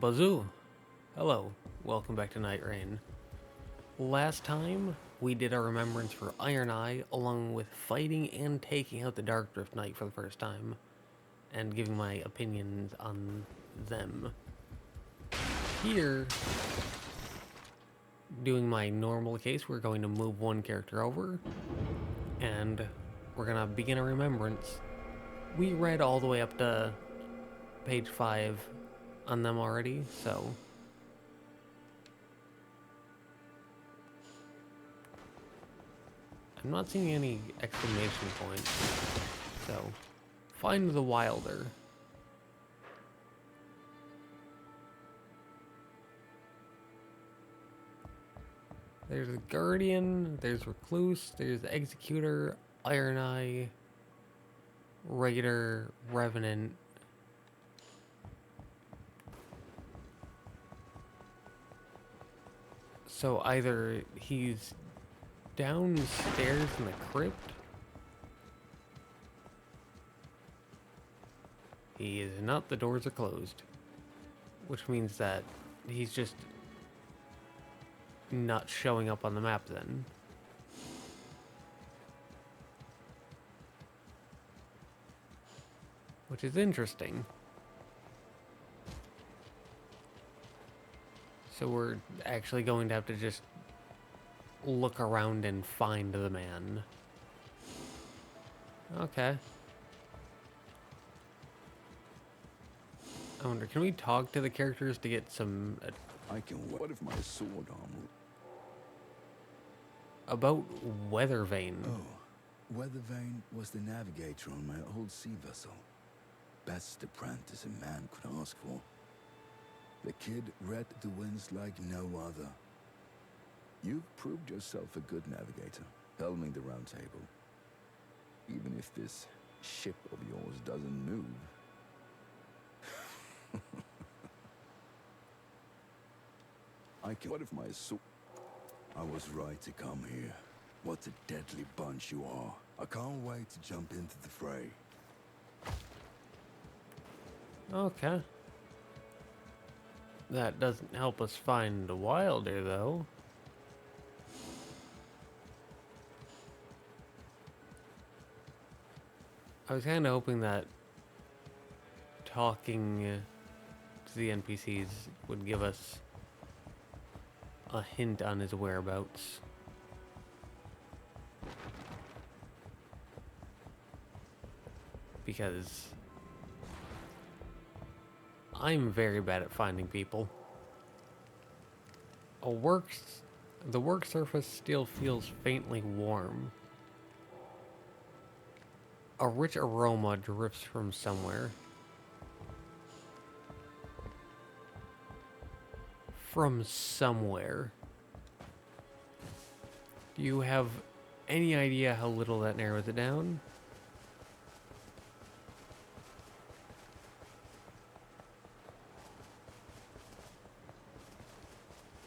Bazoo! Hello, welcome back to Nightreign. Last time, we did our Remembrance for Iron Eye, along with fighting and taking out the Darkdrift Knight for the first time, and giving my opinions on them. Here, doing my normal case, we're going to move one character over, and we're going to begin a Remembrance. We read all the way up to page 5 on them already, so I'm not seeing any exclamation points. So, find the Wilder. There's the Guardian, there's Recluse, there's the Executor, Iron Eye, Raider, Revenant. So either he's downstairs in the crypt, he is not, the doors are closed, which means that he's just not showing up on the map then. Which is interesting. So we're actually going to have to just look around and find the man. Okay. I wonder, can we talk to the characters to get some... I can. What if my sword armor? about Weathervane. Oh, Weathervane was the navigator on my old sea vessel. Best apprentice a man could ask for. The kid read the winds like no other. You've proved yourself a good navigator, helming the round table. Even if this ship of yours doesn't move. I can. What if my sword... I was right to come here. What a deadly bunch you are. I can't wait to jump into the fray. Okay. That doesn't help us find the Wilder, though. I was kind of hoping that talking to the NPCs would give us a hint on his whereabouts. Because I'm very bad at finding people. The work surface still feels faintly warm. A rich aroma drifts from somewhere. From somewhere. Do you have any idea how little that narrows it down?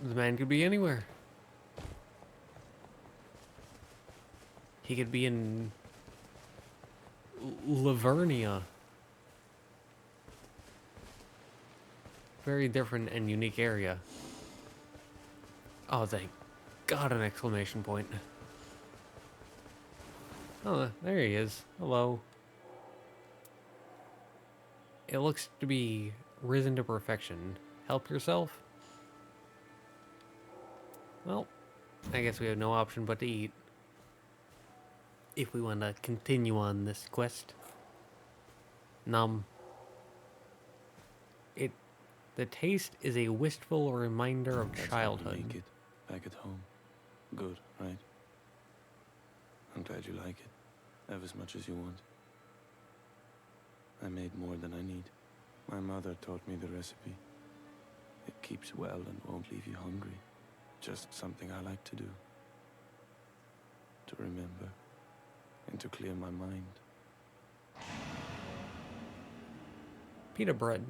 The man could be anywhere. He could be in Lavernia. Very different and unique area. Oh, thank God, an exclamation point. Oh, there he is. Hello. It looks to be risen to perfection. Help yourself? Well, I guess we have no option but to eat. If we want to continue on this quest. The taste is a wistful reminder of That's childhood. How we make it back at home. Good, right? I'm glad you like it, ever as much as you want. I made more than I need. My mother taught me the recipe. It keeps well and won't leave you hungry. Just something I like to do. To remember. And to clear my mind. Pita bread.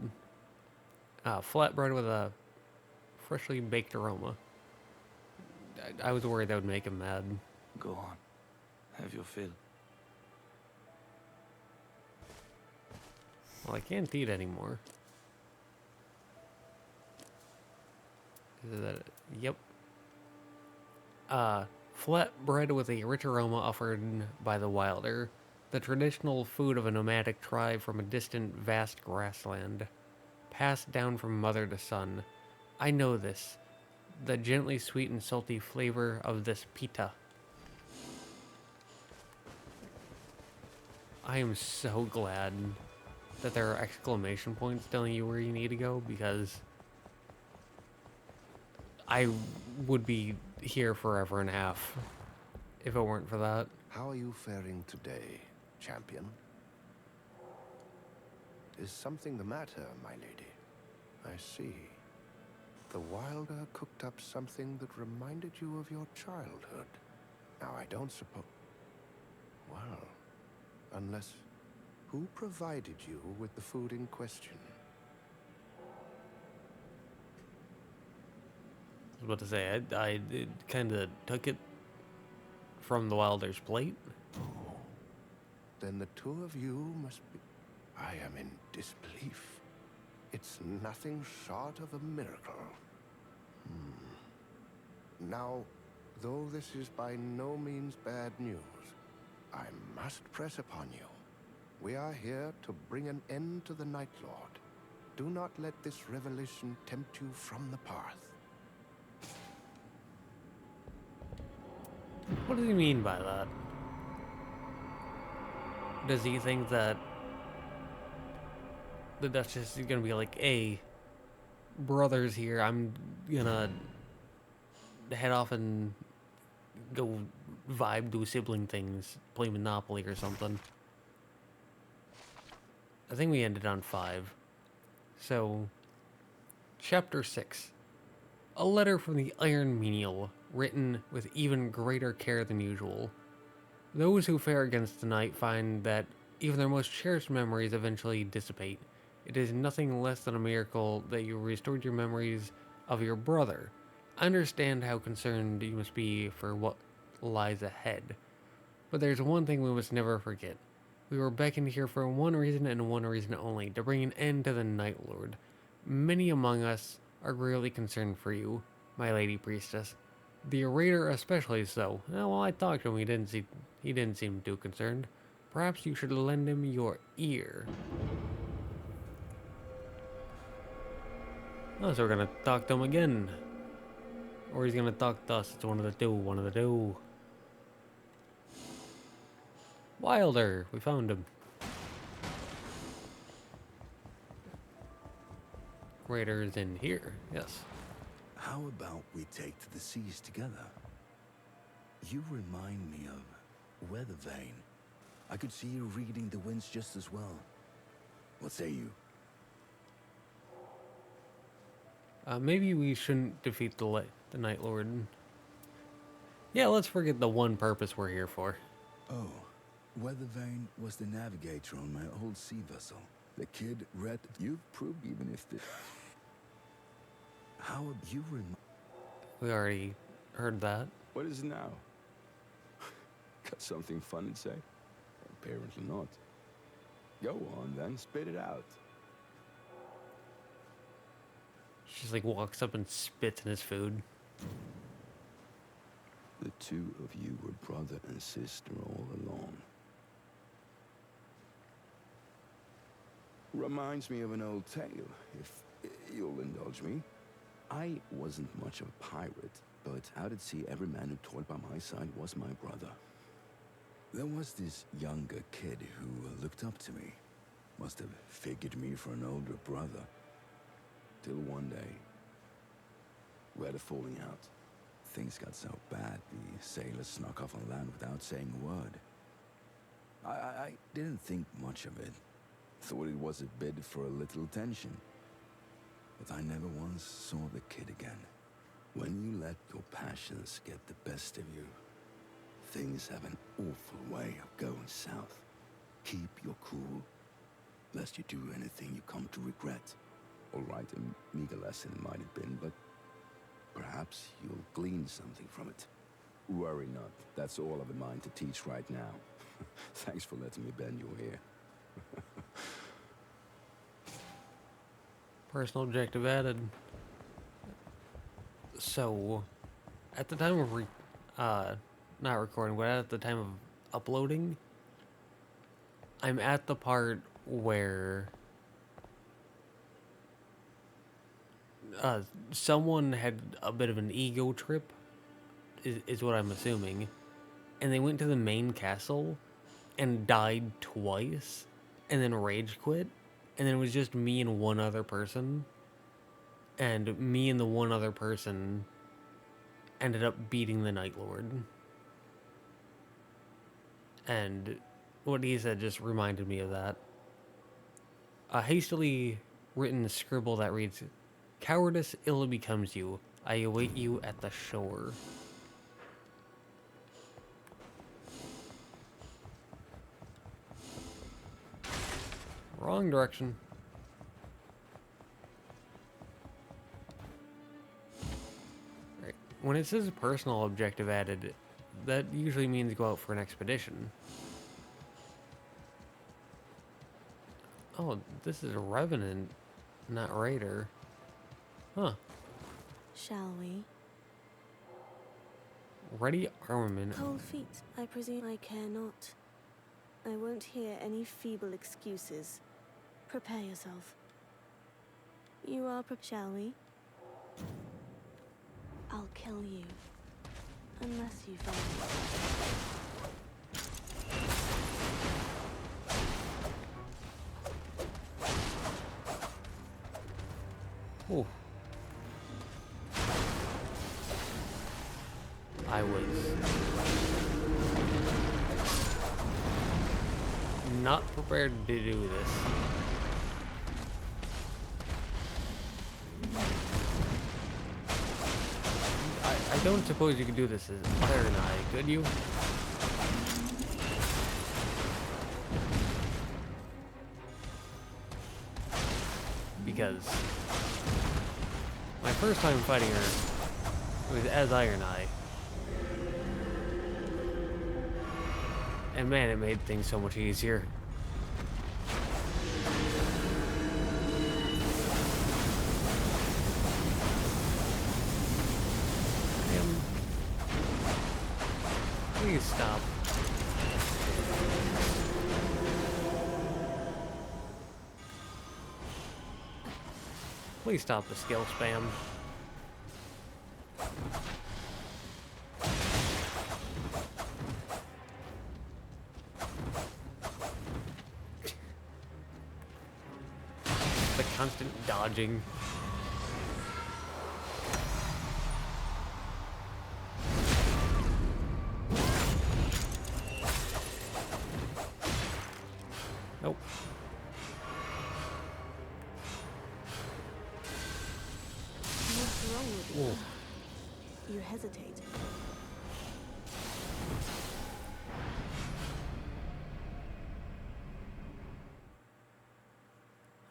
Flatbread with a freshly baked aroma. I was worried that would make him mad. Go on. Have your fill. Well, I can't eat anymore. Is that it? Yep. Flat bread with a rich aroma offered by the wilder, the traditional food of a nomadic tribe from a distant, vast grassland, passed down from mother to son. I know this, the gently sweet and salty flavor of this pita. I am so glad that there are exclamation points telling you where you need to go, because I would be here forever and a half if it weren't for that. How are you faring today, champion? Is something the matter, my lady? I see. The Wilder cooked up something that reminded you of your childhood. Now, I don't suppose... Well, unless... Who provided you with the food in question? I was about to say, I kind of took it from the Wilder's plate. Oh, then the two of you must be... I am in disbelief. It's nothing short of a miracle. Now, though this is by no means bad news, I must press upon you. We are here to bring an end to the Night Lord. Do not let this revelation tempt you from the path. What does he mean by that? Does he think that the Duchess is gonna be like, hey, brother's here, I'm gonna head off and go vibe, do sibling things, play Monopoly or something? I think we ended on 5. So, Chapter 6. A letter from the Iron Menial, written with even greater care than usual. Those who fare against the night find that even their most cherished memories eventually dissipate. It is nothing less than a miracle that you restored your memories of your brother. I understand how concerned you must be for what lies ahead. But there's one thing we must never forget. We were beckoned here for one reason and one reason only, to bring an end to the Night Lord. Many among us are greatly concerned for you, my lady priestess. The orator especially so. Well, I talked to him, he didn't seem too concerned. Perhaps you should lend him your ear. Oh, so we're gonna talk to him again. Or he's gonna talk to us. It's one of the two. Wilder, we found him. Raider's in here, yes. How about we take to the seas together? You remind me of Weathervane. I could see you reading the winds just as well. What say you? Maybe we shouldn't defeat the Night Lord. Yeah, let's forget the one purpose we're here for. Oh, Weathervane was the navigator on my old sea vessel. The kid read... You've proved even if the... How would you We already heard that. What is it now? Got something funny to say? Apparently not. Go on then, spit it out. She just like walks up and spits in his food. The two of you were brother and sister all along. Reminds me of an old tale, if you'll indulge me. I wasn't much of a pirate, but out at sea every man who toiled by my side was my brother. There was this younger kid who looked up to me. Must have figured me for an older brother. Till one day, we had a falling out. Things got so bad, the sailors snuck off on land without saying a word. I didn't think much of it. Thought it was a bid for a little attention. But I never once saw the kid again. When you let your passions get the best of you, things have an awful way of going south. Keep your cool, lest you do anything you come to regret. All right, a meager lesson it might have been, but perhaps you'll glean something from it. Worry not, that's all I've in mind to teach right now. Thanks for letting me bend your ear. Personal objective added. So, at the time of not recording, but at the time of uploading, I'm at the part where someone had a bit of an ego trip, is what I'm assuming, and they went to the main castle and died twice, and then rage quit, and then it was just me and one other person, and me and the one other person ended up beating the Night Lord. And what he said just reminded me of that. A hastily written scribble that reads, "Cowardice ill becomes you. I await you at the shore." Wrong direction. Right. When it says personal objective added, that usually means go out for an expedition. Oh, this is a Revenant, not Raider. Huh. Shall we? Ready armament. Cold feet, I presume. I care not. I won't hear any feeble excuses. Prepare yourself. You are shall we? I'll kill you. Unless you follow. Ooh. I was not prepared to do this. I don't suppose you could do this as Iron Eye, could you? Because my first time fighting her was as Iron Eye. And man, it made things so much easier. Please stop. Please stop the skill spam. The constant dodging. Nope. What's wrong with you? Ooh. You hesitate.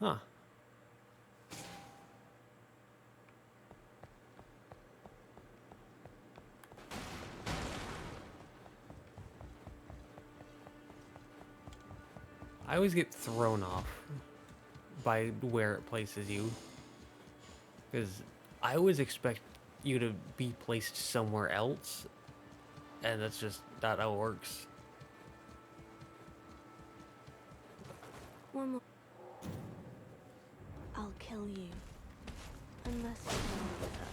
Huh. I always get thrown off by where it places you. Because I always expect you to be placed somewhere else. And that's just not how it works. One more. I'll kill you. Unless you kill me first.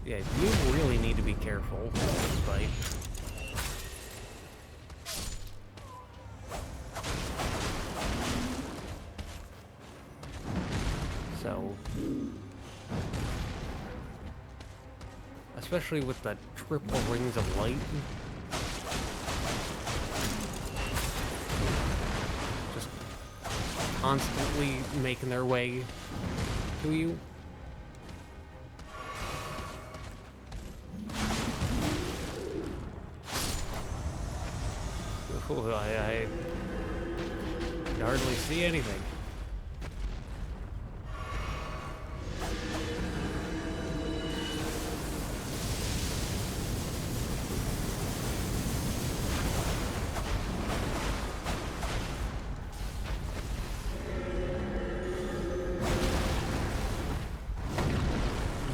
Yeah, you really need to be careful in this fight. So, especially with the triple rings of light, just constantly making their way to you. Ooh, I can hardly see anything.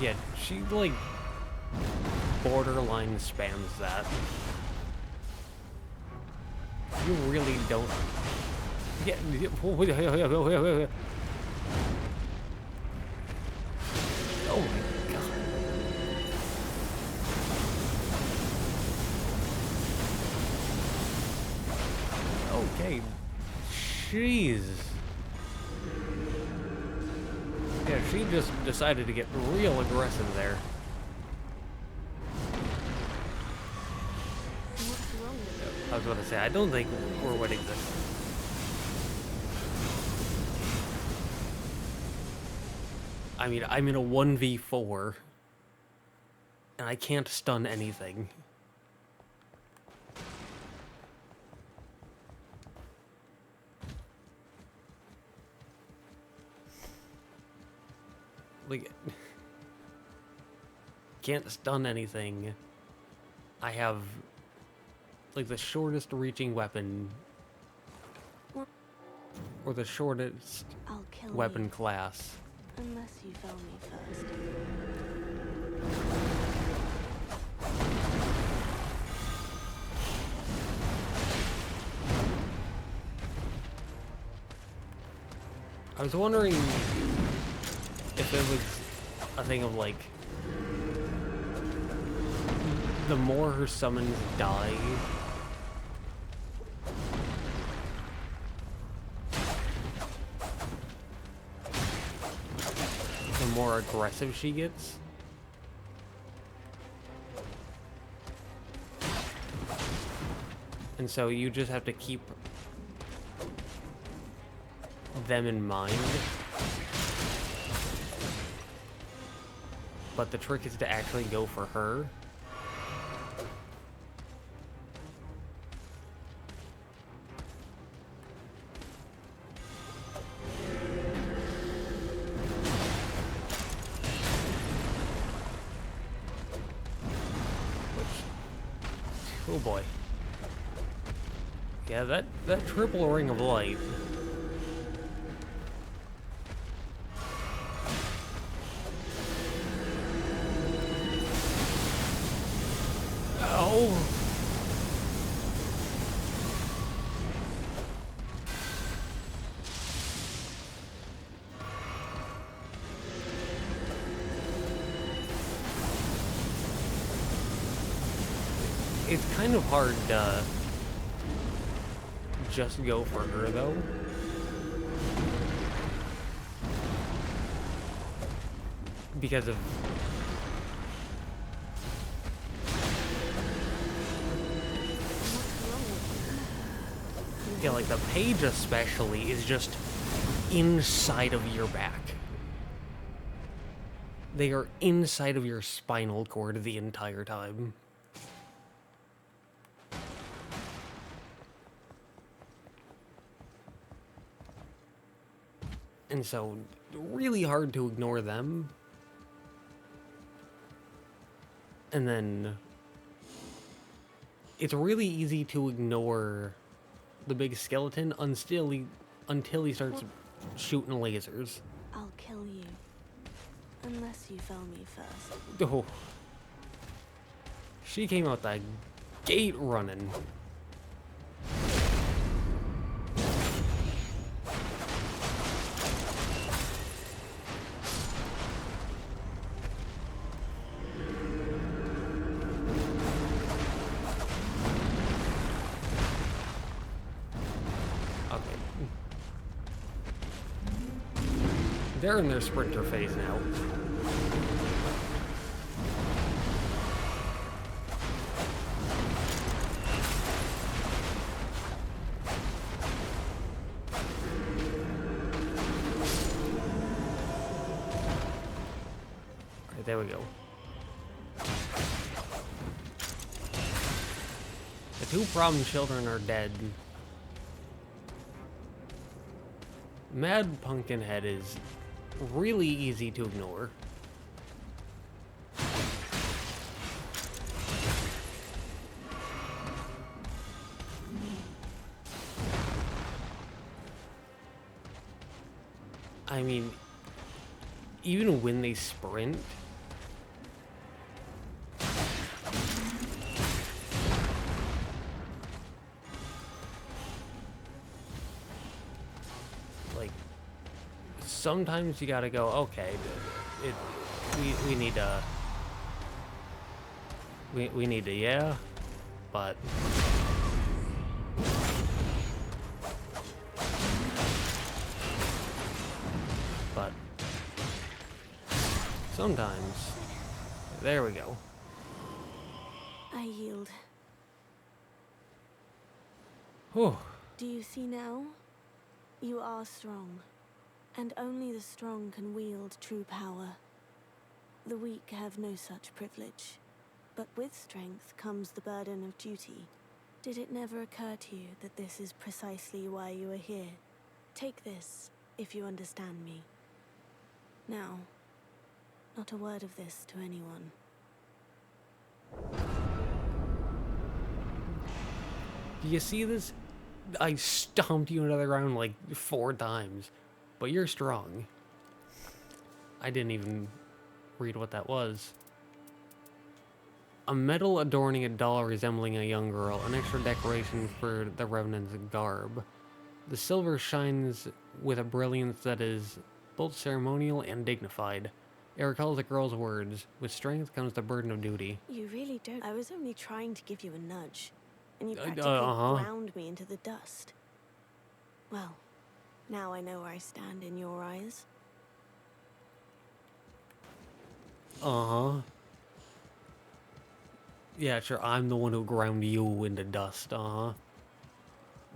Yeah, she, like, borderline spams that. You really don't... Yeah, oh my god. Okay. Jeez. Yeah, she just decided to get real aggressive there. What's wrong with you? I was about to say, I don't think we're winning this. I mean, I'm in a 1v4, and I can't stun anything. Like, can't stun anything. I have, like, the shortest reaching weapon, What? or the shortest I'll kill weapon you, class. unless you fell me first. I was wondering if it was a thing of, like, the more her summons die, the more aggressive she gets. And so you just have to keep them in mind. But the trick is to actually go for her. Oh boy. Yeah, that triple ring of light. Oh. It's kind of hard to just go for her, though. Because of... Yeah, like the page especially is just inside of your back. They are inside of your spinal cord the entire time. And so, really hard to ignore them. And then, it's really easy to ignore the big skeleton until he starts shooting lasers. I'll kill you, unless you fell me first. Oh. She came out the gate running. They're in their sprinter phase now. Alright, there we go. The two problem children are dead. Mad Pumpkinhead is really easy to ignore. I mean, even when they sprint, sometimes you gotta go, okay, we need to, we need to, yeah, but sometimes, there we go. I yield. Whew. Do you see now? You are strong, and only the strong can wield true power. The weak have no such privilege, but with strength comes the burden of duty. Did it never occur to you that this is precisely why you are here? Take this, if you understand me. Now, not a word of this to anyone. Do you see this? I stomped you into the ground like 4 times, but you're strong. I didn't even read what that was. A medal adorning a doll resembling a young girl, an extra decoration for the Revenant's garb. The silver shines with a brilliance that is both ceremonial and dignified. It recalls the girl's words, with strength comes the burden of duty. You really don't. I was only trying to give you a nudge, and you practically ground me into the dust. Well, now I know where I stand in your eyes. Yeah, sure, I'm the one who ground you into dust,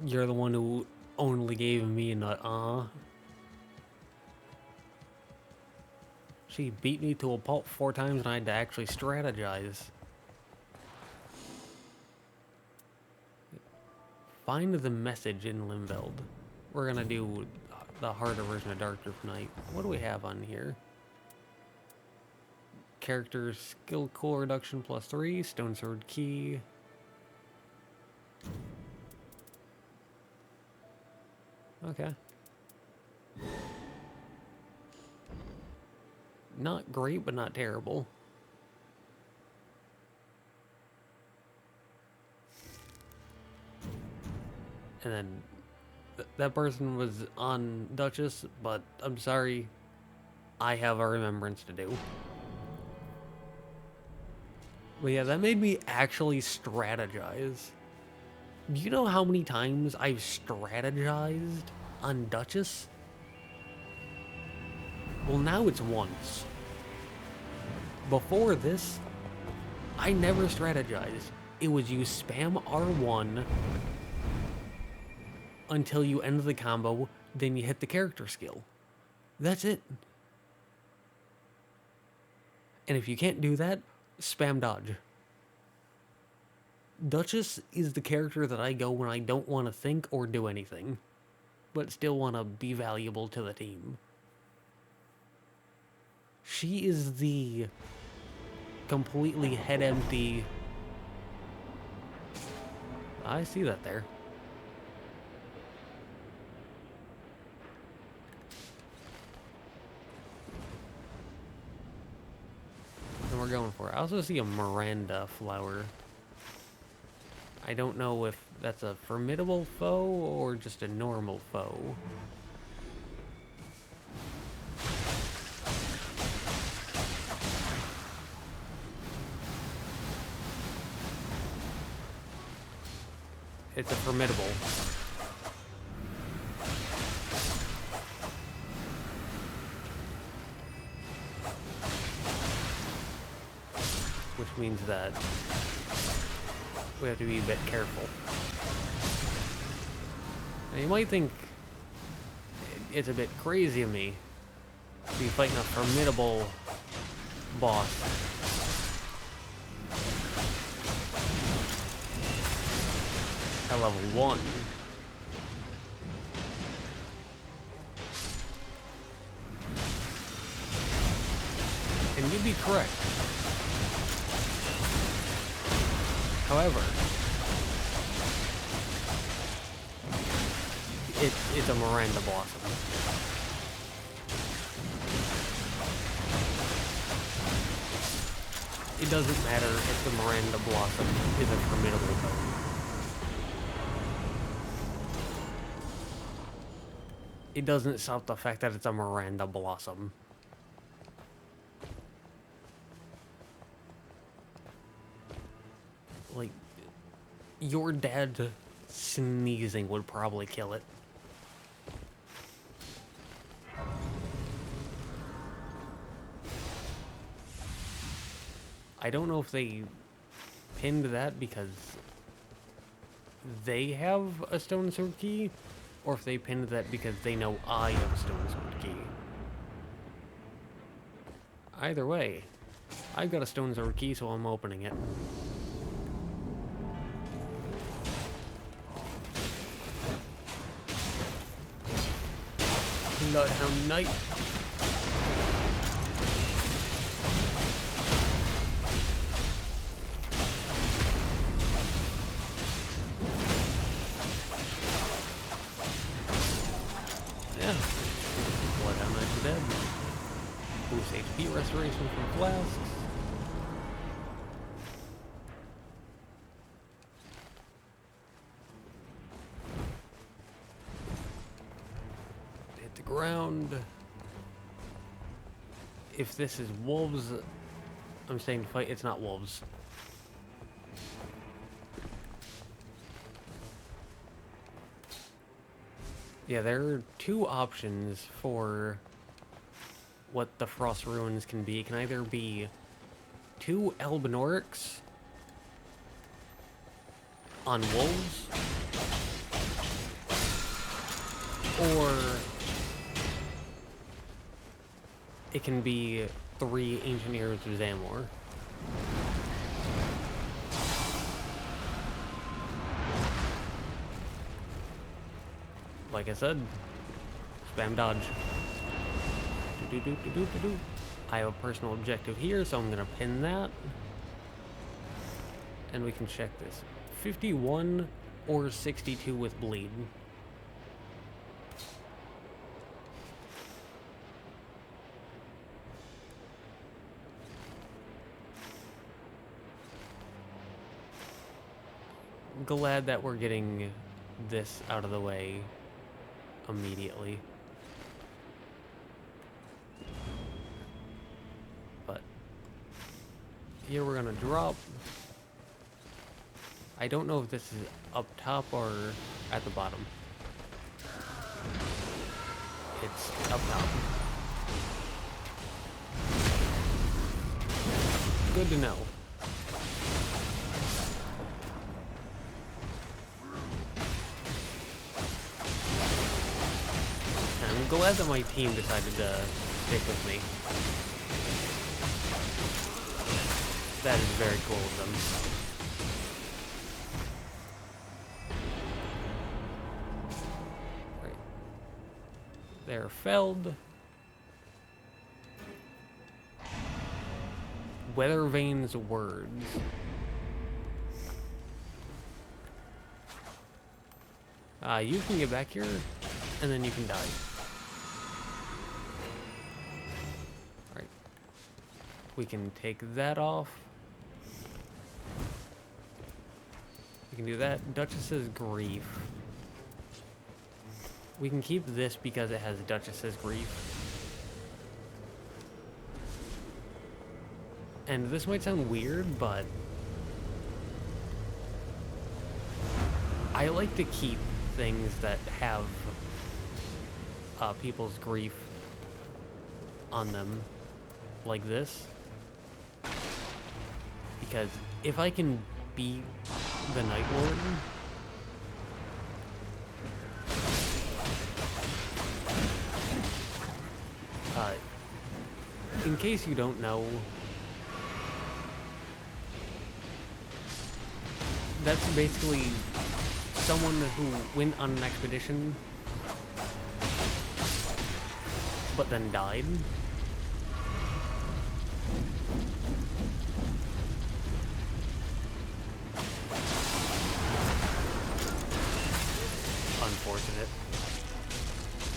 You're the one who only gave me a nut, She beat me to a pulp 4 times and I had to actually strategize. Find the message in Limveld. We're gonna do the harder version of Darkdrift Knight. What do we have on here? Character skill cool reduction +3, stone sword key. Okay. Not great, but not terrible. And then that person was on Duchess, but I'm sorry, I have a remembrance to do. But yeah, that made me actually strategize. Do you know how many times I've strategized on Duchess? Well, now it's once. Before this, I never strategized. It was you spam R1 until you end the combo, then you hit the character skill. That's it. And if you can't do that, spam dodge. Duchess is the character that I go when I don't want to think or do anything, but still want to be valuable to the team. She is the completely head empty. I see that there. And we're going for it. I also see a Miranda flower. I don't know if that's a formidable foe or just a normal foe. It's a formidable. Which means that we have to be a bit careful. Now you might think it's a bit crazy of me to be fighting a formidable boss. At level 1. And you'd be correct. However, it's a Miranda Blossom. It doesn't matter if the Miranda Blossom is a formidable foe. it doesn't stop the fact that it's a Miranda Blossom. Like, your dad sneezing would probably kill it. I don't know if they pinned that because they have a stone sword key, or if they pinned that because they know I have a stone sword key. Either way, I've got a stone sword key, so I'm opening it. Bloodhound Knight. Yeah. Bloodhound Knight's dead. Boost HP restoration from flasks. Hit the ground. If this is wolves, I'm saying to fight, it's not wolves. Yeah, there are two options for what the Frost Ruins can be. It can either be 2 Albinorics on wolves, or it can be 3 Ancient Heroes of Zamor. Like I said, spam dodge. I have a personal objective here, so I'm gonna pin that. And we can check this. 51 or 62 with bleed. Glad that we're getting this out of the way immediately. But here we're gonna drop. I don't know if this is up top or at the bottom. It's up top. Good to know. I'm glad that my team decided to stick with me. That is very cool of them. Right. They're felled. Weathervane's words. You can get back here, and then you can die. Alright. We can take that off. We can do that. Duchess's Grief. We can keep this because it has Duchess's Grief. And this might sound weird, but I like to keep things that have people's grief on them, like this. Because if I can beat the Night Lord, in case you don't know, that's basically someone who went on an expedition but then died. Unfortunate.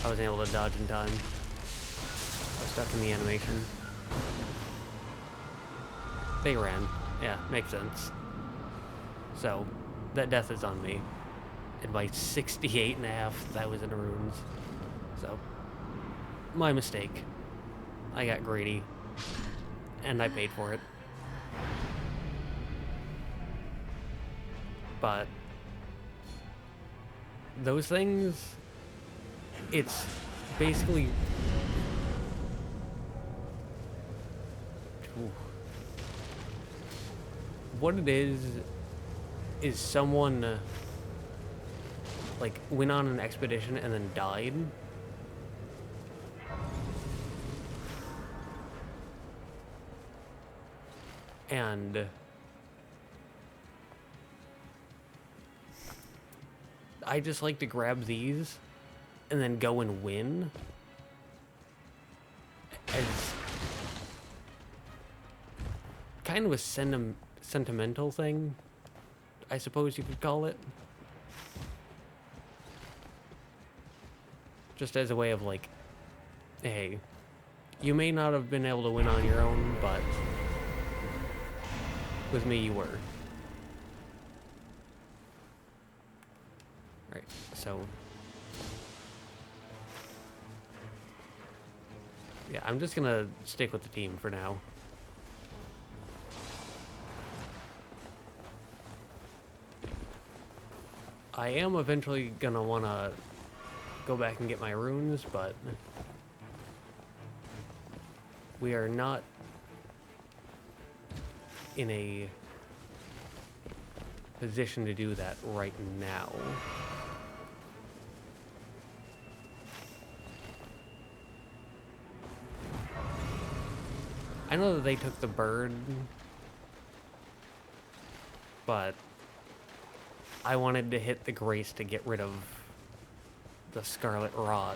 I wasn't able to dodge in time. I was stuck in the animation. They ran. Yeah, makes sense. So, that death is on me. And by 68.5, that was in runes. So, my mistake. I got greedy, and I paid for it. But those things, it's basically... Ooh. What it is someone like went on an expedition and then died. And I just like to grab these and then go and win as kind of a sentimental thing, I suppose you could call it. Just as a way of like, hey, you may not have been able to win on your own, but with me you were. Right, so yeah, I'm just gonna stick with the team for now. I am eventually gonna wanna go back and get my runes, but we are not in a position to do that right now. I know that they took the bird, but I wanted to hit the grace to get rid of the scarlet rot.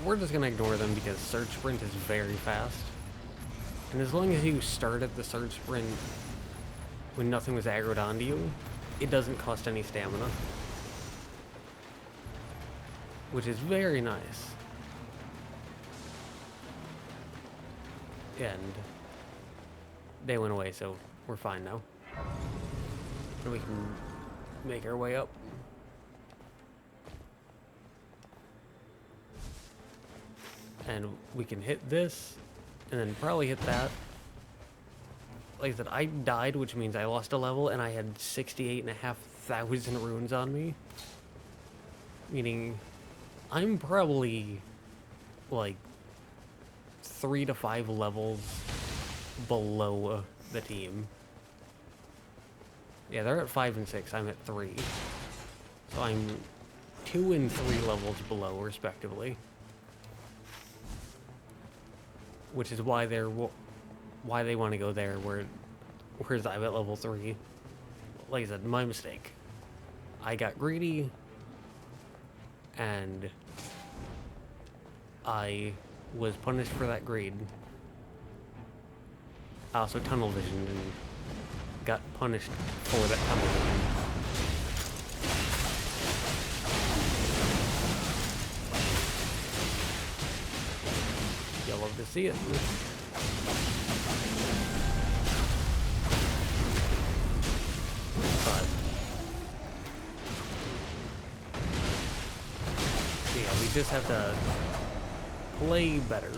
We're just gonna ignore them because surge sprint is very fast. And as long as you start at the surge sprint when nothing was aggroed onto you, it doesn't cost any stamina. Which is very nice. And they went away, so we're fine now. And we can make our way up. And we can hit this, and then probably hit that. Like I said, I died, which means I lost a level, and I had 68,500 runes on me. Meaning, I'm probably, like, 3 to 5 levels below the team. Yeah, they're at 5 and 6, I'm at 3. So I'm 2 and 3 levels below, respectively. Which is why they want to go there, whereas I'm at level 3. Like I said, my mistake. I got greedy, and I was punished for that greed. I also tunnel visioned and got punished for that tunnel vision. You'll love to see it. But yeah, we just have to play better.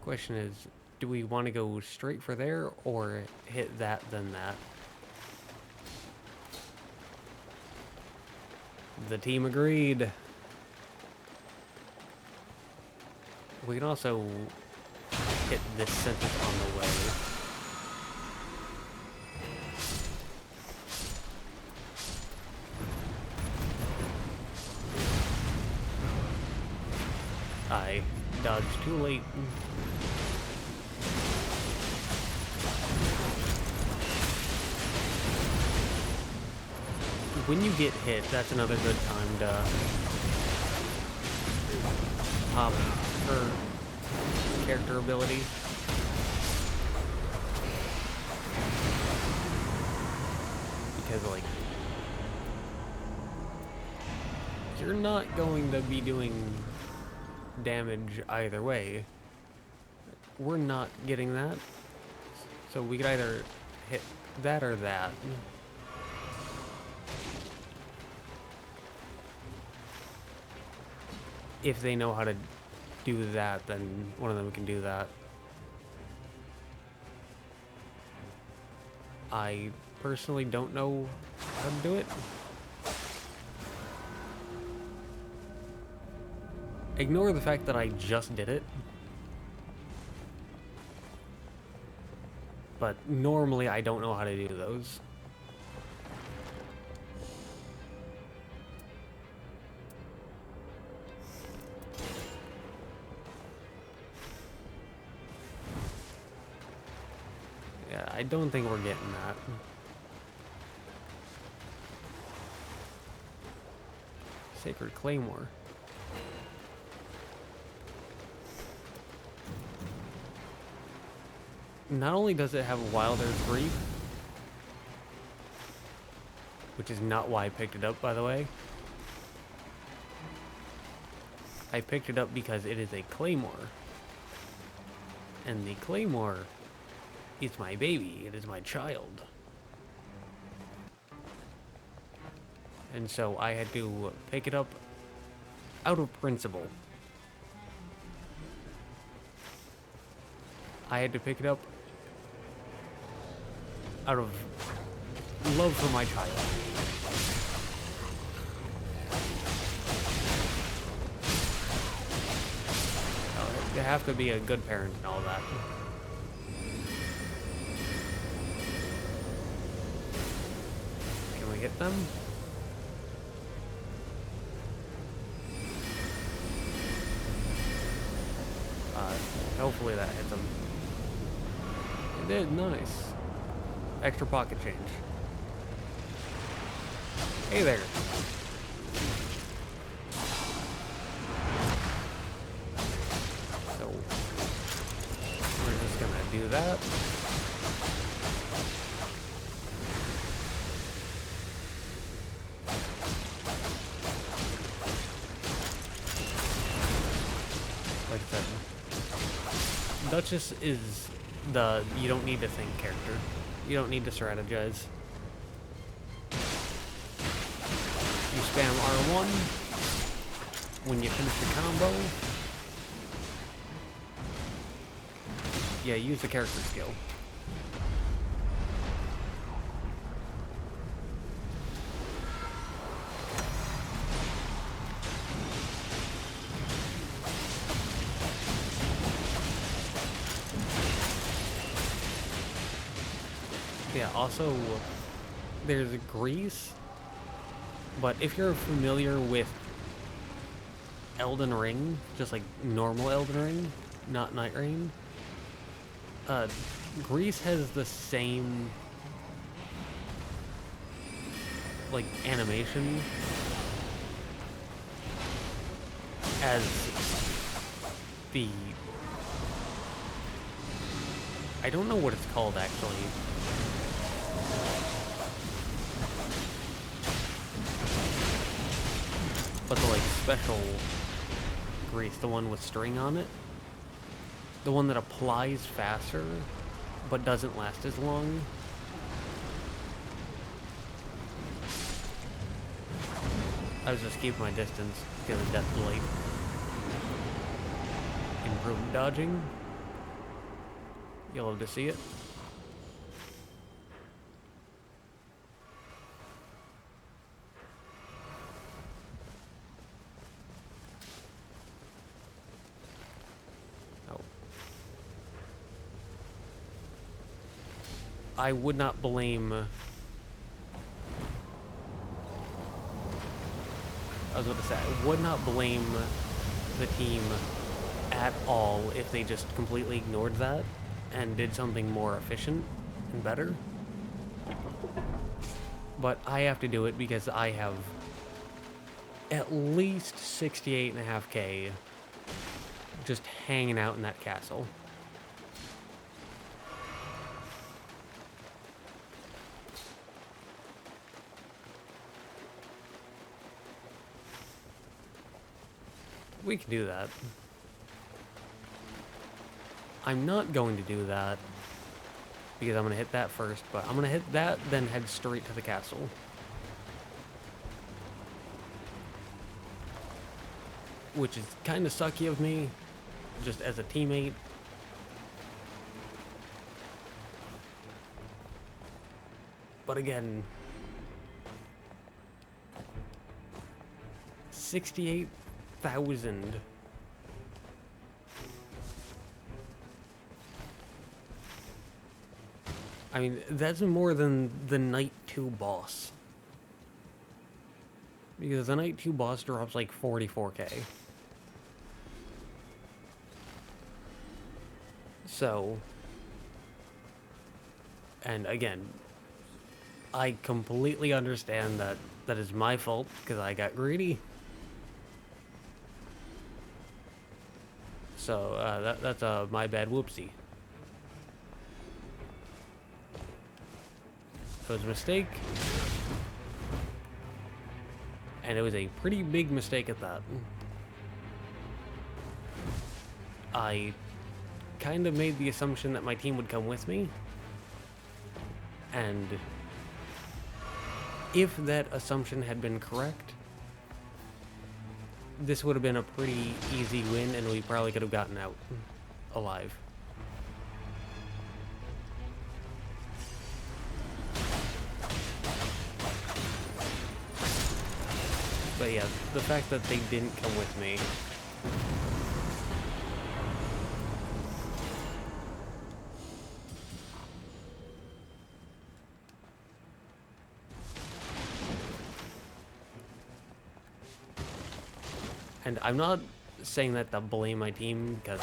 Question is, do we want to go straight for there or hit that then that? The team agreed. We can also hit this sentence on the way. I dodged too late. When you get hit, that's another good time to pop her character ability. Because, like, you're not going to be doing damage either way. we're not getting that. So we could either hit that or that. If they know how to do that, then one of them can do that. I personally don't know how to do it. Ignore the fact that I just did it. But normally I don't know how to do those. Yeah, I don't think we're getting that. Sacred Claymore. Not only does it have Wild Earth Grief, which is not why I picked it up, by the way. I picked it up because it is a Claymore. And the Claymore is my baby. It is my child. And so I had to pick it up out of principle. I had to pick it up out of love for my child. You have to be a good parent and all that. Can we hit them? Hopefully that hits them. It did, nice. Extra pocket change. Hey there. So, we're just gonna do that. Like I said, Duchess is the you don't need to think character. You don't need to strategize. You spam R1 when you finish the combo. Yeah, use the character skill. Yeah, also, there's Grease, but if you're familiar with Elden Ring, just like normal Elden Ring, not Nightreign, Grease has the same, like, animation as the... I don't know what it's called, actually. But the, like, special Grease, the one with string on it. The one that applies faster, but doesn't last as long. I was just keeping my distance because of Death Blade. Improved dodging. You'll love to see it. I would not blame... I would not blame the team at all if they just completely ignored that and did something more efficient and better. But I have to do it because I have at least 68.5k just hanging out in that castle. We can do that. I'm not going to do that because I'm going to hit that first, but I'm going to hit that, then head straight to the castle. Which is kind of sucky of me, just as a teammate. But again, 68,000. I mean, that's more than the Night 2 boss. Because the Night 2 boss drops like 44k. So, and again, I completely understand that that is my fault because I got greedy. So that's my bad, whoopsie. It was a mistake, and it was a pretty big mistake at that. I kind of made the assumption that my team would come with me, and if that assumption had been correct, this would have been a pretty easy win, and we probably could have gotten out alive. But yeah, the fact that they didn't come with me. And I'm not saying that to blame my team, because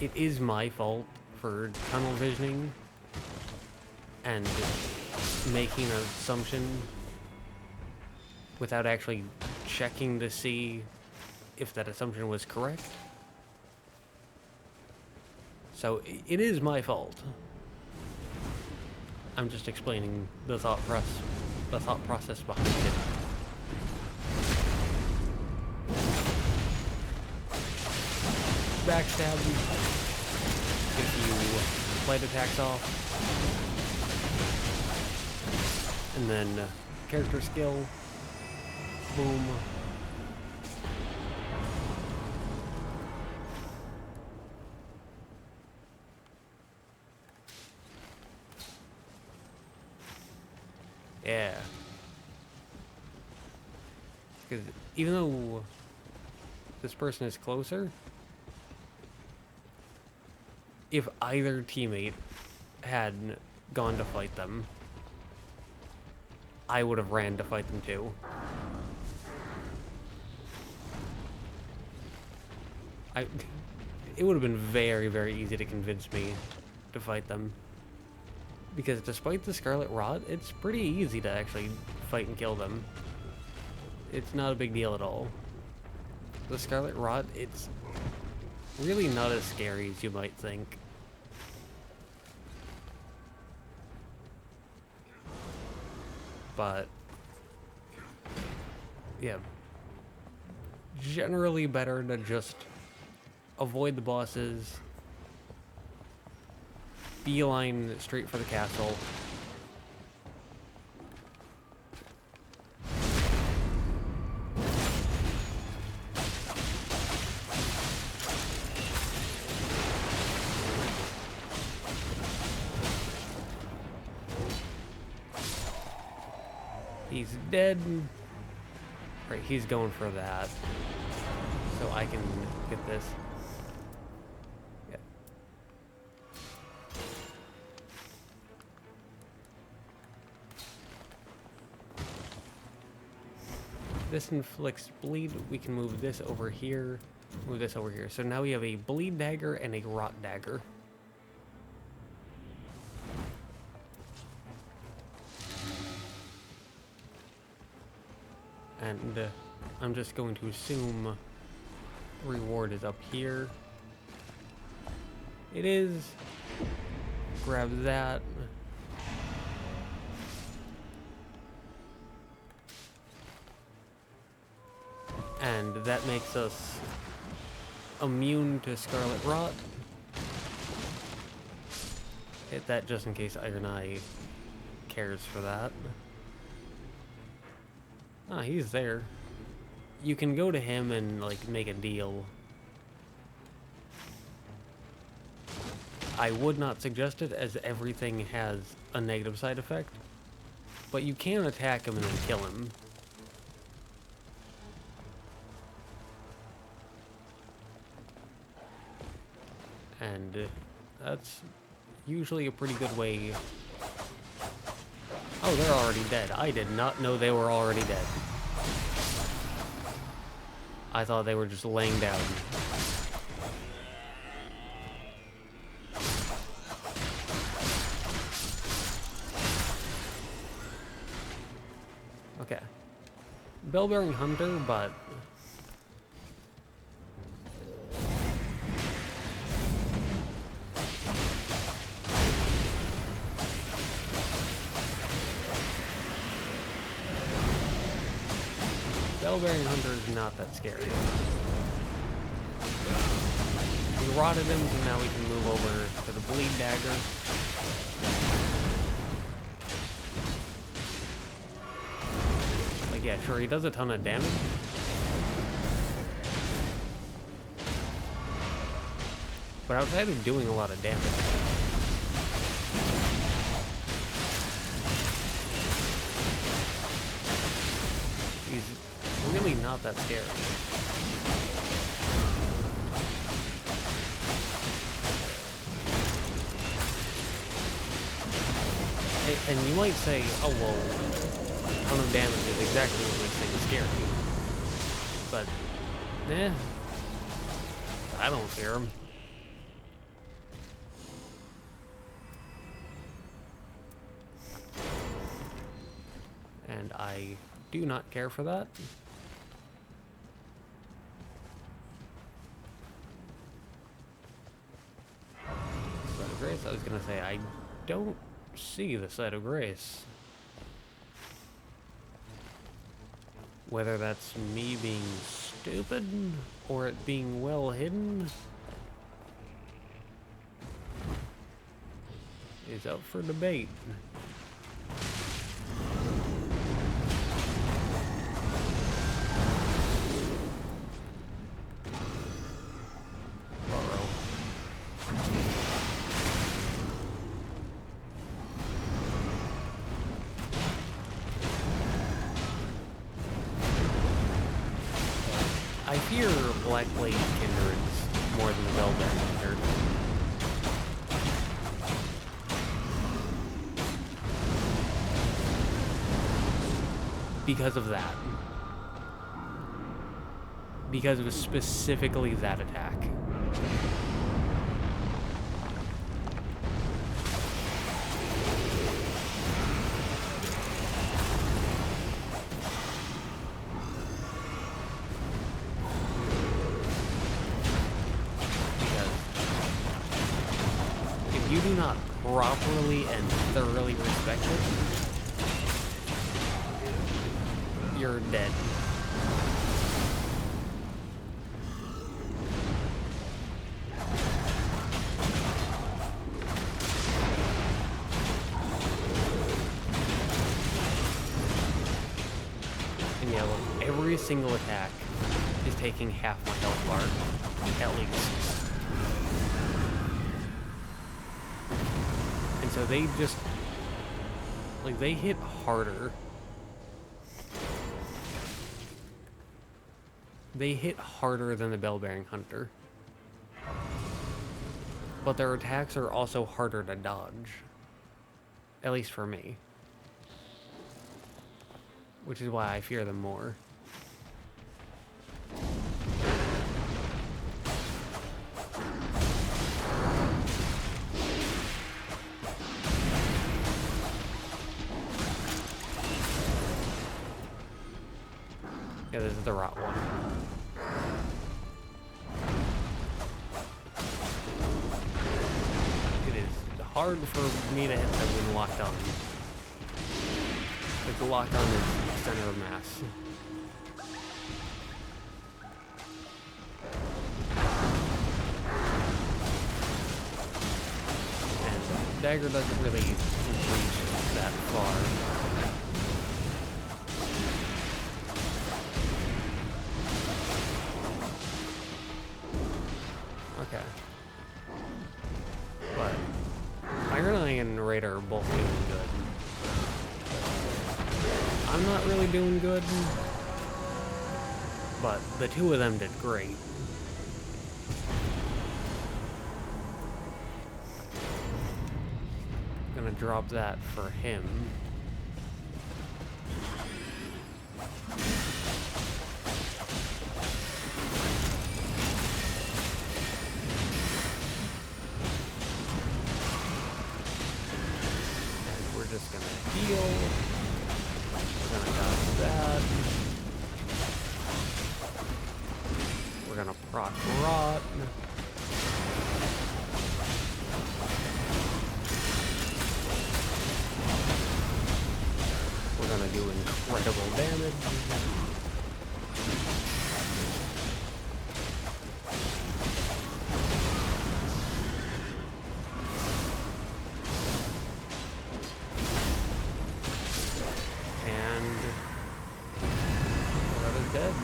it is my fault for tunnel visioning and making an assumption without actually checking to see if that assumption was correct. So it is my fault. I'm just explaining the thought process behind it. Backstab if you light attacks off, and then character skill, boom. Yeah, because even though this person is closer, if either teammate had gone to fight them, I would have ran to fight them too. It would have been very, very easy to convince me to fight them. Because despite the Scarlet Rot, it's pretty easy to actually fight and kill them. It's not a big deal at all. The Scarlet Rot, it's really not as scary as you might think. But yeah, generally better to just avoid the bosses, beeline straight for the castle. He's dead. Right, he's going for that. So I can get this. Yeah. This inflicts bleed. We can move this over here. Move this over here. So now we have a bleed dagger and a rot dagger. And I'm just going to assume reward is up here. It is. Grab that. And that makes us immune to Scarlet Rot. Hit that just in case Iron Eye cares for that. Ah, he's there. You can go to him and, like, make a deal. I would not suggest it, as everything has a negative side effect. But you can attack him and then kill him. And that's usually a pretty good way. Oh, they're already dead. I did not know they were already dead. I thought they were just laying down. Okay. Bell-bearing hunter, but Bell-bearing hunter is not that scary. We rotted him, so now we can move over to the bleed dagger. Like, yeah, sure, he does a ton of damage. But outside of doing a lot of damage, he's really not that scary. And you might say, oh, well, a ton of damage is exactly what makes things scary. But, I don't fear him. And I do not care for that. Site of Grace, I was gonna say, I don't see the Site of Grace. Whether that's me being stupid or it being well hidden is up for debate. I fear Blackblade Kindreds more than the Bell-bearing Hunter. Because of that. Because of specifically that attack. You do not properly and thoroughly respect it, you're dead. And yeah, look, every single attack is taking half my health bar, at least. So they just, like, they hit harder. They hit harder than the Bell-bearing Hunter. But their attacks are also harder to dodge. At least for me. Which is why I fear them more. Yeah, this is the rot one. It is hard for me to hit that when locked on. Like, the lock on is center of mass. dagger doesn't really reach that far. Okay. But Iron Eye and Raider are both doing good. I'm not really doing good, but the two of them did great. Gonna drop that for him. And we're just gonna heal. We're gonna dodge that. We're gonna proc rot. We're gonna do incredible damage. And Raven's dead.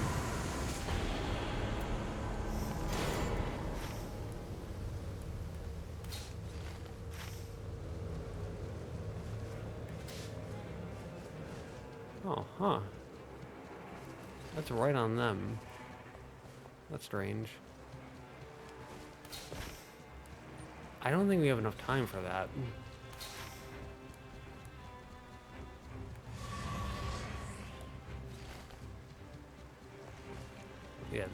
Oh, huh. That's right on them. That's strange. I don't think we have enough time for that. Yeah.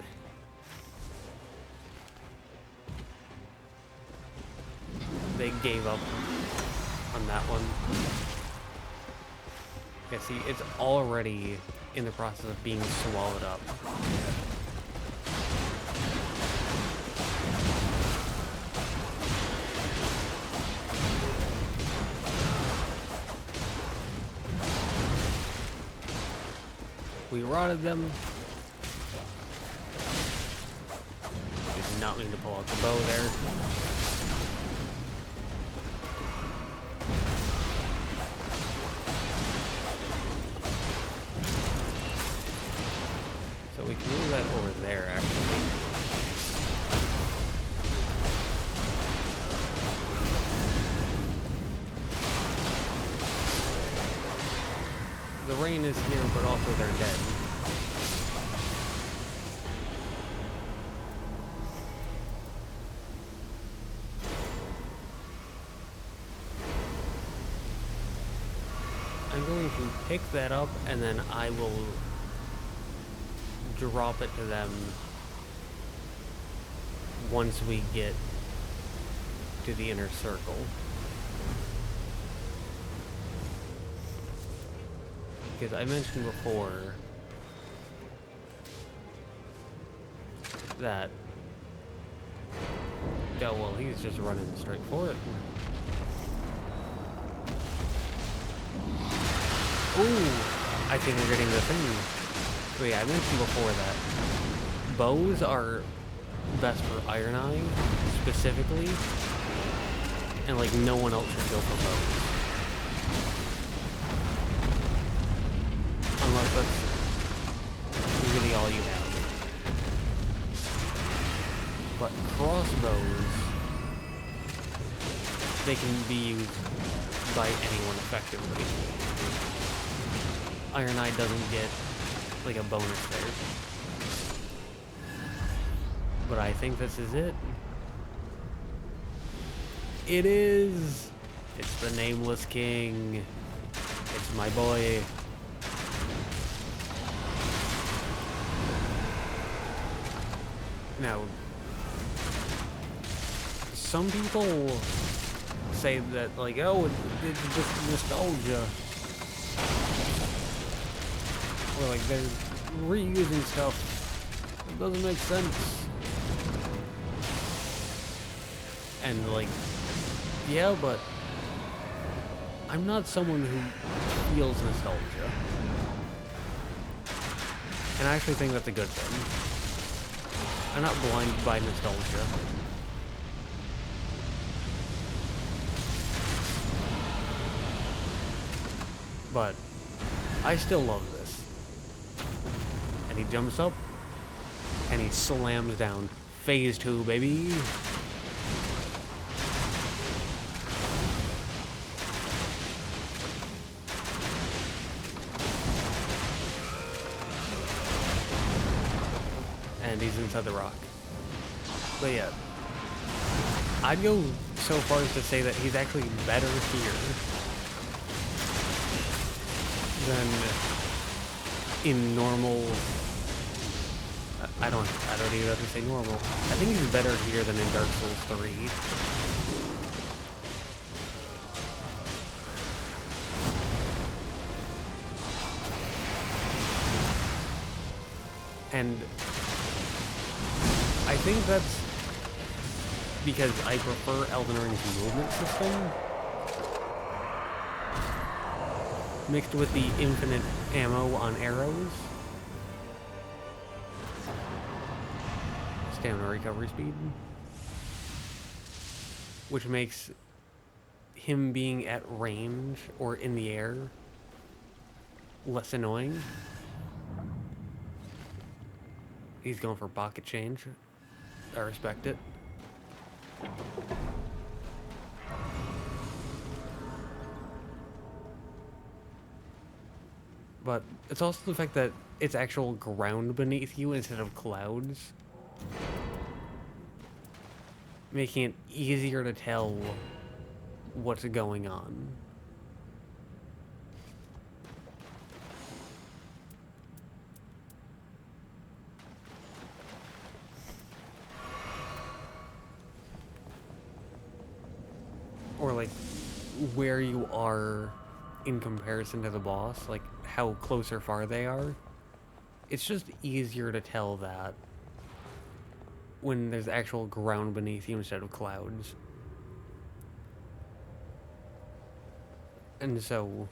They gave up on that one. Yeah, see, it's already in the process of being swallowed up. We rotted them. Did not mean to pull out the bow there. So we can move that over there, actually. The rain is here, but also they're dead. I'm going to pick that up, and then I will drop it to them once we get to the inner circle. Because I mentioned before that, oh well, he's just running straight for it. Ooh, I think we're getting the thing. But yeah, I mentioned before that bows are best for Iron Eye, specifically, and like no one else should go for bows. Unless that's really all you have. But crossbows, they can be used by anyone effectively. Iron Eye doesn't get like a bonus there. But I think this is it. It is! It's the Nameless King. It's my boy. Now, some people say that, like, oh, it's just nostalgia. Or, like, they're reusing stuff. It doesn't make sense. And, like, yeah, but I'm not someone who feels nostalgia. And I actually think that's a good thing. I'm not blinded by nostalgia. But I still love this. And he jumps up, and he slams down. Phase 2, baby. And he's inside the rock. But yeah, I'd go so far as to say that he's actually better here than in normal. I don't even have to say normal. I think he's better here than in Dark Souls 3. And I think that's because I prefer Elden Ring's movement system mixed with the infinite ammo on arrows. Stamina recovery speed. Which makes him being at range or in the air less annoying. He's going for pocket change. I respect it. But it's also the fact that it's actual ground beneath you instead of clouds, making it easier to tell what's going on. Or like where you are in comparison to the boss, like how close or far they are. It's just easier to tell that when there's actual ground beneath you instead of clouds. And so,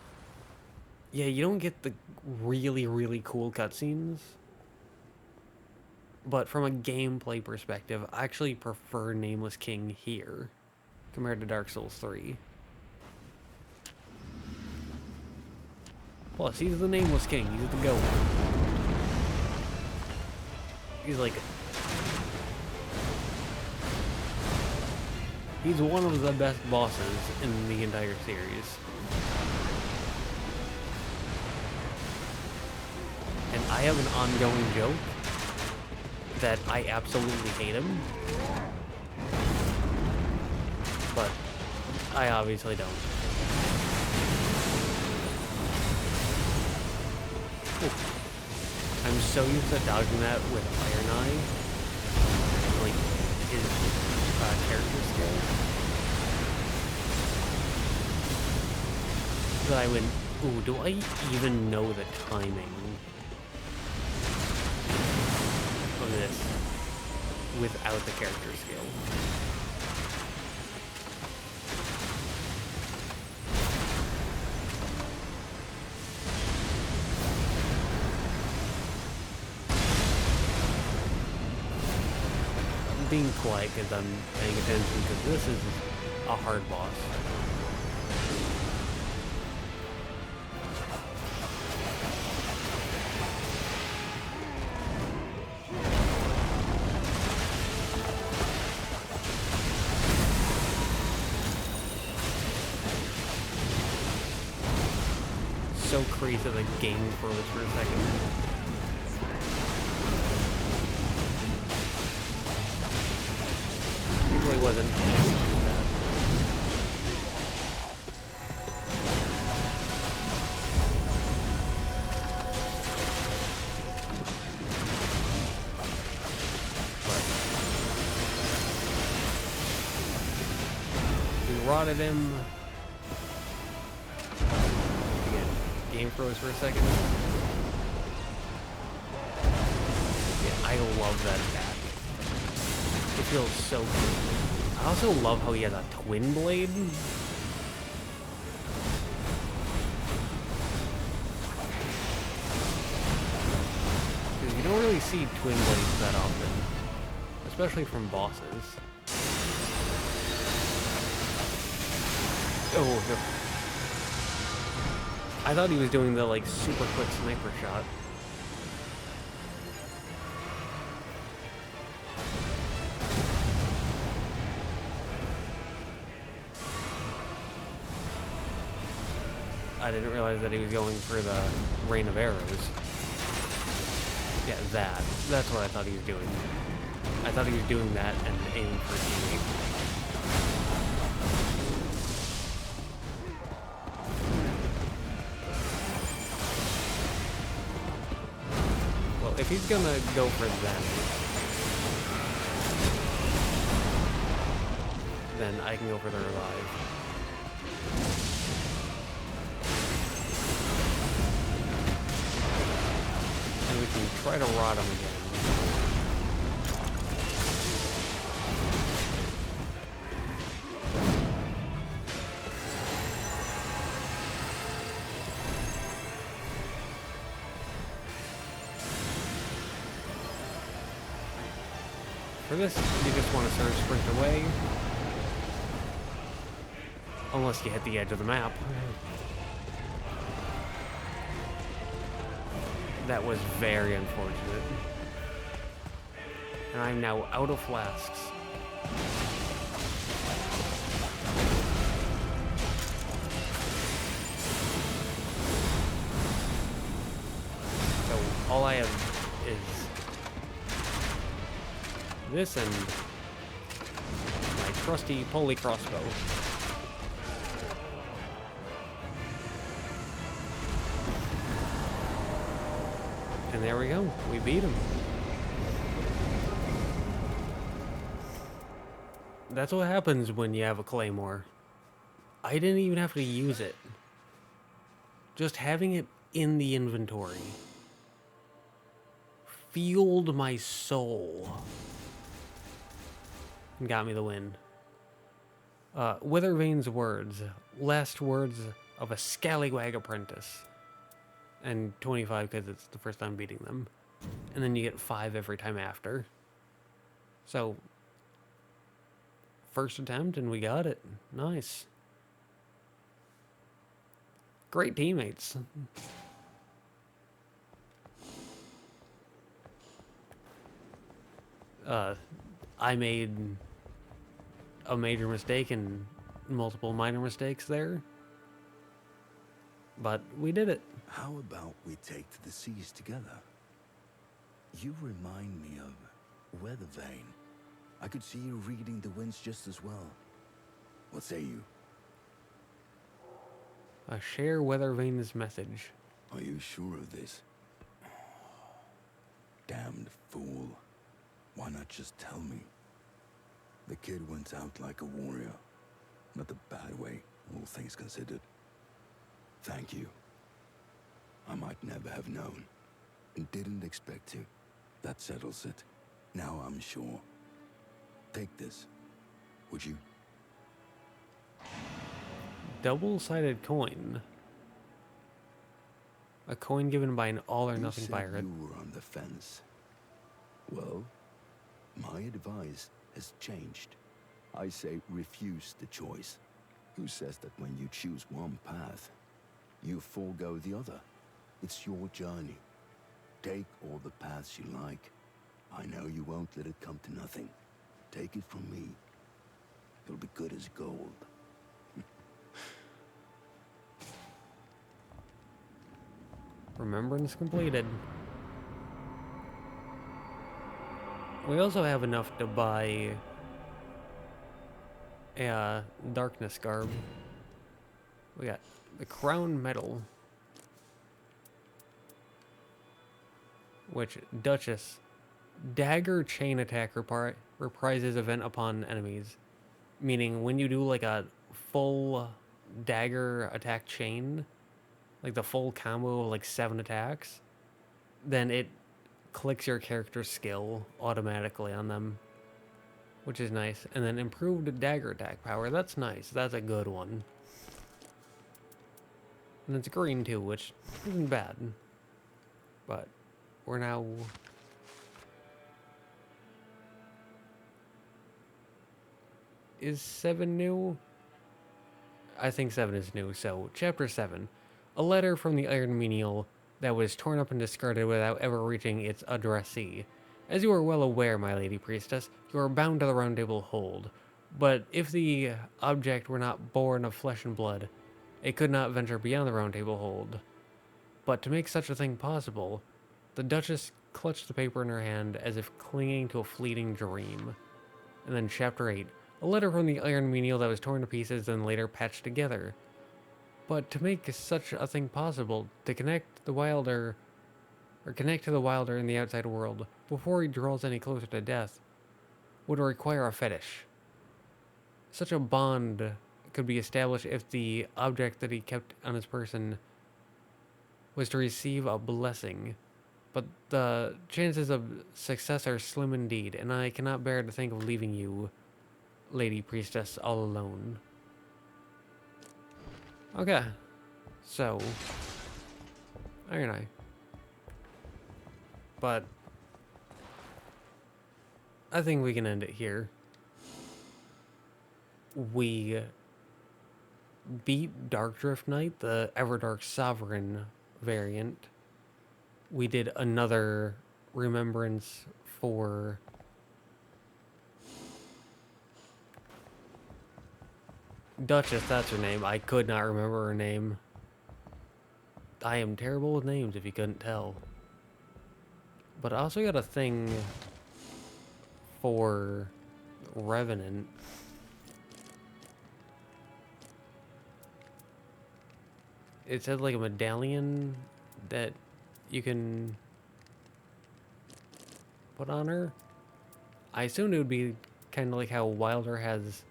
yeah, you don't get the really, really cool cutscenes. But from a gameplay perspective, I actually prefer Nameless King here compared to Dark Souls 3. Plus, he's the Nameless King. He's the GOAT. He's like... he's one of the best bosses in the entire series. And I have an ongoing joke that I absolutely hate him. But I obviously don't. Ooh. I'm so used to dodging that with Iron Eye, like his character skill, that I went, ooh, do I even know the timing of this without the character skill? Being quiet because I'm paying attention, because this is a hard boss. So crazy that the game froze for a second. It wasn't. We rotted him. Again, game froze for a second. Yeah, I love that attack. It feels so good. I also love how he has a twinblade. Because you don't really see twinblades that often, especially from bosses. Oh, I thought he was doing the, like, super quick sniper shot. I didn't realize that he was going for the rain of arrows. Yeah, that. That's what I thought he was doing. I thought he was doing that and aiming for a teammate. Well, if he's gonna go for then I can go for the revive. And we can try to rot him again. For this, you just want to sort of sprint away. Unless you hit the edge of the map. That was very unfortunate. And I'm now out of flasks. So all I have is this and my trusty pulley crossbow. And there we go. We beat him. That's what happens when you have a claymore. I didn't even have to use it. Just having it in the inventory fueled my soul and got me the win. Withervane's words. Last words of a scallywag apprentice. And 25 because it's the first time beating them. And then you get 5 every time after. So, first attempt and we got it. Nice. Great teammates. I made a major mistake and multiple minor mistakes there. But we did it. How about we take to the seas together? You remind me of Weathervane. I could see you reading the winds just as well. What say you? Share Weathervane's message. Are you sure of this? Damned fool. Why not just tell me? The kid went out like a warrior. Not the bad way, all things considered. Thank you. I might never have known. And didn't expect to. That settles it. Now I'm sure. Take this. Would you? Double-sided coin. A coin given by an all-or-nothing You said pirate. you were on the fence. Well, my advice has changed. I say refuse the choice. Who says that when you choose one path, you forego the other? It's your journey. Take all the paths you like. I know you won't let it come to nothing. Take it from me. You'll be good as gold. Remembrance completed. We also have enough to buy a darkness garb. We got the crown medal, which Duchess dagger chain attack reprises event upon enemies, meaning when you do like a full dagger attack chain, like the full combo of like 7 attacks, then it clicks your character's skill automatically on them, which is nice. And then improved dagger attack power, that's nice, that's a good one. And it's green too, which isn't bad. But we're now... Is 7 new? I think 7 is new, so Chapter 7. A letter from the Iron Menial that was torn up and discarded without ever reaching its addressee. As you are well aware, my lady priestess, you are bound to the Round Table hold. But if the object were not born of flesh and blood, it could not venture beyond the Round Table hold. But to make such a thing possible, the Duchess clutched the paper in her hand as if clinging to a fleeting dream. And then Chapter 8. A letter from the Iron Menial that was torn to pieces and later patched together. But to make such a thing possible, to connect to the Wilder in the outside world before he draws any closer to death, would require a fetish. Such a bond could be established if the object that he kept on his person was to receive a blessing. But the chances of success are slim indeed, and I cannot bear to think of leaving you, Lady Priestess, all alone. Okay, so Iron Eye. But I think we can end it here. We beat Darkdrift Knight, the Everdark Sovereign variant. We did another Remembrance for Duchess, that's her name. I could not remember her name. I am terrible with names, if you couldn't tell. But I also got a thing for Revenant. It said like a medallion that you can put on her. I assumed it would be kind of like how Wilder has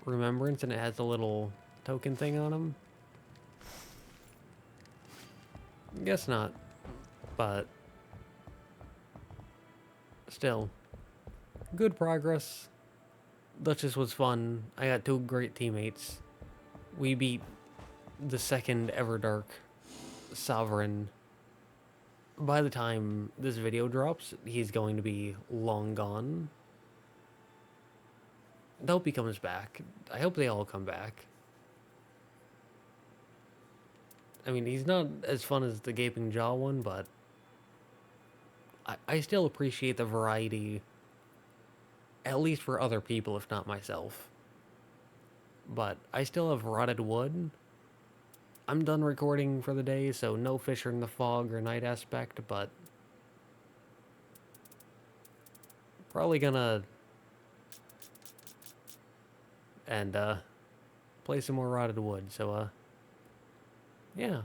Remembrance and it has a little token thing on him. Guess not, but still, good progress. Duchess was fun. I got 2 great teammates. We beat the second Everdark Sovereign. By the time this video drops, he's going to be long gone. I hope he comes back. I hope they all come back. I mean, he's not as fun as the Gaping Jaw one, but I still appreciate the variety, at least for other people, if not myself. But I still have Rotted Wood. I'm done recording for the day, so no Fisher in the Fog or Night Aspect, but probably gonna play some more Rotted Wood, so yeah.